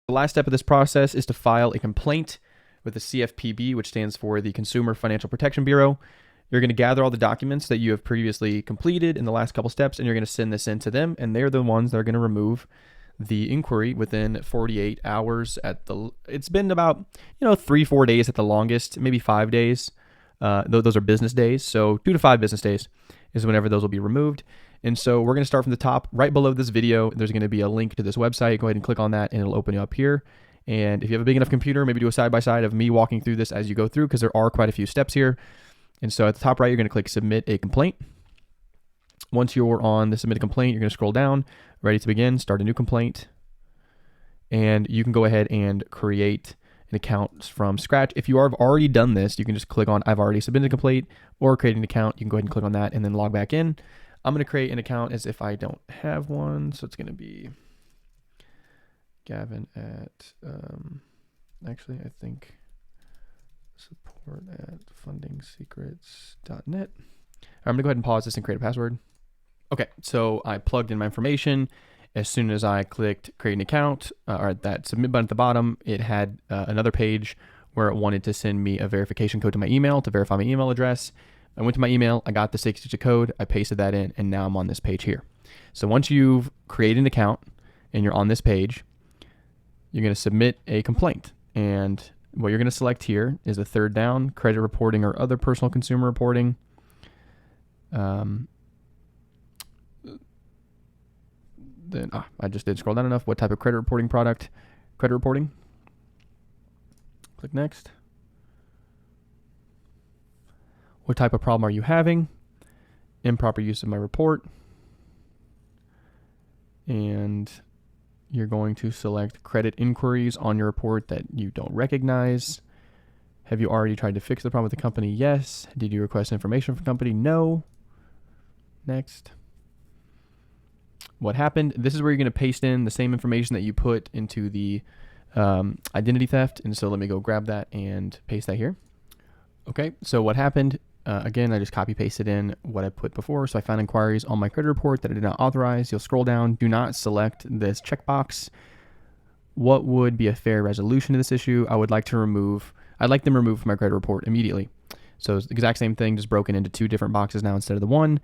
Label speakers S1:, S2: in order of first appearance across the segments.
S1: The last step of this process is to file a complaint with the CFPB, which stands for the Consumer Financial Protection Bureau. You're going to gather all the documents that you have previously completed in the last couple steps, and you're going to send this in to them, and they're the ones that are going to remove the inquiry within 48 hours it's been about 3-4 days at the longest, maybe 5 days. Those are business days, so 2 to 5 business days is whenever those will be removed. And so we're going to start from the top. Right below this video, there's going to be a link to this website. Go ahead and click on that and it'll open you up here. And if you have a big enough computer, maybe do a side-by-side of me walking through this as you go through, because there are quite a few steps here. And so at the top right, you're going to click Submit a Complaint. Once you're on the Submit a Complaint, you're going to scroll down, ready to begin, start a new complaint. And you can go ahead and create an account from scratch. If you have already done this, you can just click on I've already submitted a complaint, or create an account. You can go ahead and click on that and then log back in. I'm going to create an account as if I don't have one. So it's going to be Gavin at, actually, I think support at fundingsecrets.net. I'm going to go ahead and pause this and create a password. Okay, so I plugged in my information. As soon as I clicked create an account, or that submit button at the bottom, it had another page where it wanted to send me a verification code to my email to verify my email address. I went to my email, I got the 6-digit code, I pasted that in, and now I'm on this page here. So once you've created an account and you're on this page, you're going to submit a complaint. And what you're going to select here is the third down, credit reporting or other personal consumer reporting. Then I just didn't scroll down enough. What type of credit reporting product? Credit reporting. Click next. What type of problem are you having? Improper use of my report. And you're going to select credit inquiries on your report that you don't recognize. Have you already tried to fix the problem with the company? Yes. Did you request information from the company? No. Next. What happened? This is where you're going to paste in the same information that you put into the identity theft. And so let me go grab that and paste that here. Okay, so what happened? Again, I just copy pasted in what I put before. So I found inquiries on my credit report that I did not authorize. You'll scroll down. Do not select this checkbox. What would be a fair resolution to this issue? I'd like them removed from my credit report immediately. So it's the exact same thing, just broken into 2 different boxes now instead of the one.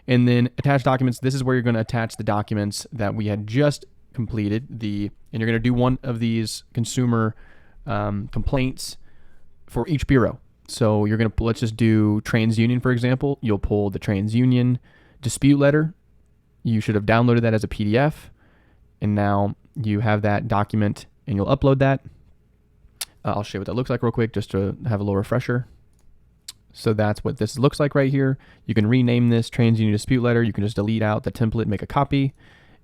S1: And then attach documents. This is where you're going to attach the documents that we had just completed. And you're going to do one of these consumer complaints for each bureau. So you're going to, let's just do TransUnion, for example. You'll pull the TransUnion dispute letter. You should have downloaded that as a PDF. And now you have that document and you'll upload that. I'll show you what that looks like real quick just to have a little refresher. So that's what this looks like right here. You can rename this TransUnion dispute letter. You can just delete out the template, make a copy.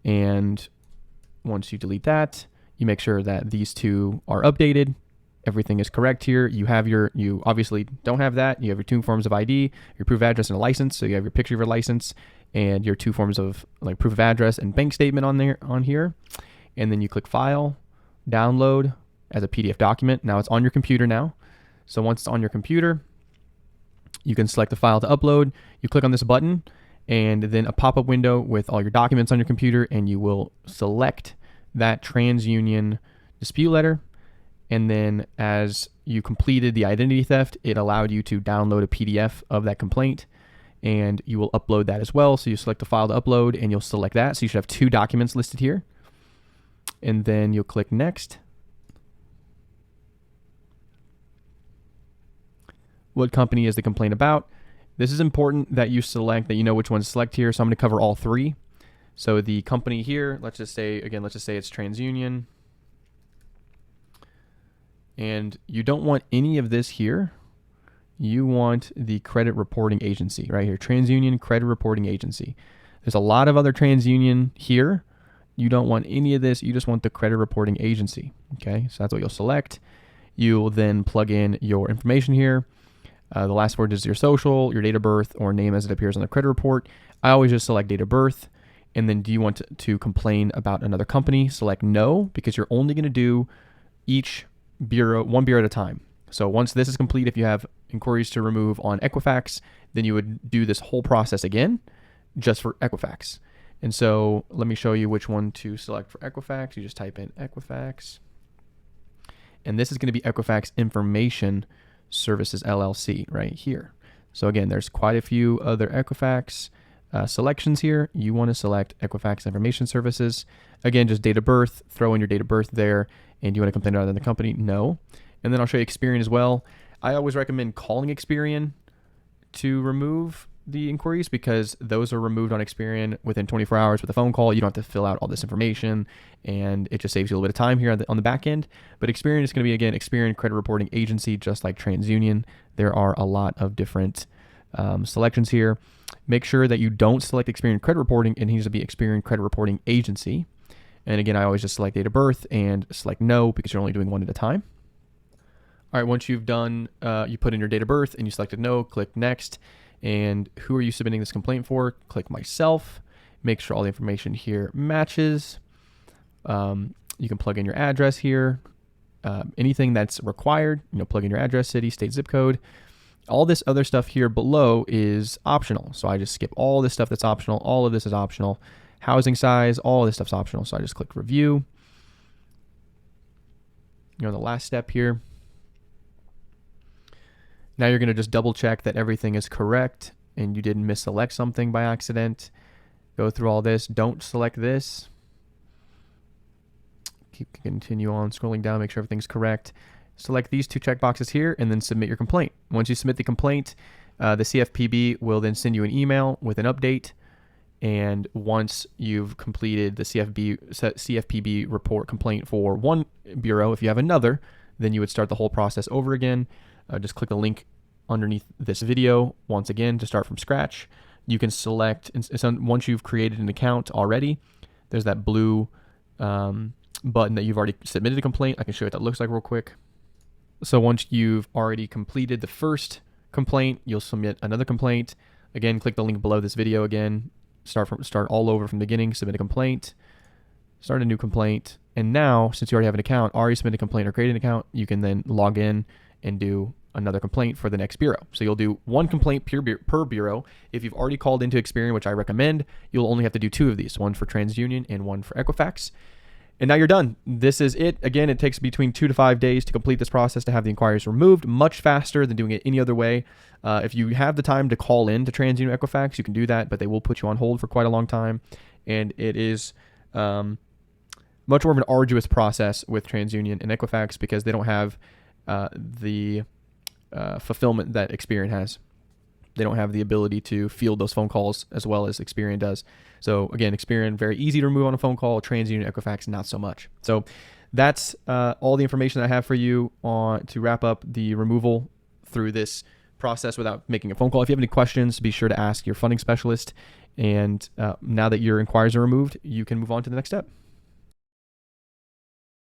S1: And once you delete that, you make sure that these 2 are updated. Everything is correct here. You obviously don't have that. You have your 2 forms of ID, your proof of address and a license. So you have your picture of your license and your 2 forms of like proof of address and bank statement on here. And then you click File, Download as a PDF document. Now it's on your computer now. So once it's on your computer, you can select the file to upload. You click on this button and then a pop-up window with all your documents on your computer, and you will select that TransUnion dispute letter. And then as you completed the identity theft, it allowed you to download a PDF of that complaint, and you will upload that as well. So you select the file to upload and you'll select that. So you should have 2 documents listed here. And then you'll click Next. What company is the complaint about? This is important that you select, that you know which one to select here. So I'm going to cover all 3. So the company here, let's just say it's TransUnion. And you don't want any of this here. You want the credit reporting agency right here, TransUnion Credit Reporting Agency. There's a lot of other TransUnion here. You don't want any of this. You just want the credit reporting agency. Okay, so that's what you'll select. You'll then plug in your information here. The last 4 digits of your social, your date of birth, or name as it appears on the credit report. I always just select date of birth. And then do you want to complain about another company? Select no, because you're only going to do each bureau, 1 bureau at a time. So once this is complete, if you have inquiries to remove on Equifax, then you would do this whole process again just for Equifax. And so let me show you which one to select for Equifax. You just type in Equifax. And this is going to be Equifax Information Services LLC right here. So again, there's quite a few other Equifax selections here. You want to select Equifax Information Services. Again, just date of birth, throw in your date of birth there. And do you want to complain about the company? No. And then I'll show you Experian as well. I always recommend calling Experian to remove the inquiries because those are removed on Experian within 24 hours with a phone call. You don't have to fill out all this information, and it just saves you a little bit of time here on the back end. But Experian is going to be, again, Experian Credit Reporting Agency, just like TransUnion. There are a lot of different selections here. Make sure that you don't select Experian Credit Reporting. It needs to be Experian Credit Reporting Agency. And again, I always just select date of birth and select no because you're only doing one at a time. All right, once you've done, you put in your date of birth and you selected no, click next. And who are you submitting this complaint for? Click myself. Make sure all the information here matches. You can plug in your address here. Anything that's required, plug in your address, city, state, zip code. All this other stuff here below is optional. So I just skip all this stuff that's optional. All of this is optional. Housing size, all of this stuff's optional. So I just click review. The last step here. Now you're going to just double check that everything is correct and you didn't misselect something by accident. Go through all this. Don't select this. Continue on scrolling down, make sure everything's correct. Select these two checkboxes here and then submit your complaint. Once you submit the complaint, the CFPB will then send you an email with an update. And once you've completed the CFPB report complaint for one bureau, if you have another, then you would start the whole process over again. Just click the link underneath this video once again to start from scratch. You can select, once you've created an account already, there's that blue button that you've already submitted a complaint. I can show you what that looks like real quick. So once you've already completed the first complaint, you'll submit another complaint. Again, click the link below this video again. Start all over from the beginning, submit a complaint, start a new complaint. And now, since you already have an account, already submitted a complaint or created an account, you can then log in and do another complaint for the next bureau. So you'll do one complaint per bureau. If you've already called into Experian, which I recommend, you'll only have to do two of these, one for TransUnion and one for Equifax. And now you're done. This is it. Again, it takes between 2 to 5 days to complete this process to have the inquiries removed, much faster than doing it any other way. If you have the time to call in to TransUnion Equifax, you can do that, but they will put you on hold for quite a long time. And it is much more of an arduous process with TransUnion and Equifax because they don't have the fulfillment that Experian has. They don't have the ability to field those phone calls as well as Experian does. So again, Experian, very easy to remove on a phone call. TransUnion, Equifax, not so much. So that's all the information that I have for you to wrap up the removal through this process without making a phone call. If you have any questions, be sure to ask your funding specialist. And now that your inquiries are removed, you can move on to the next step.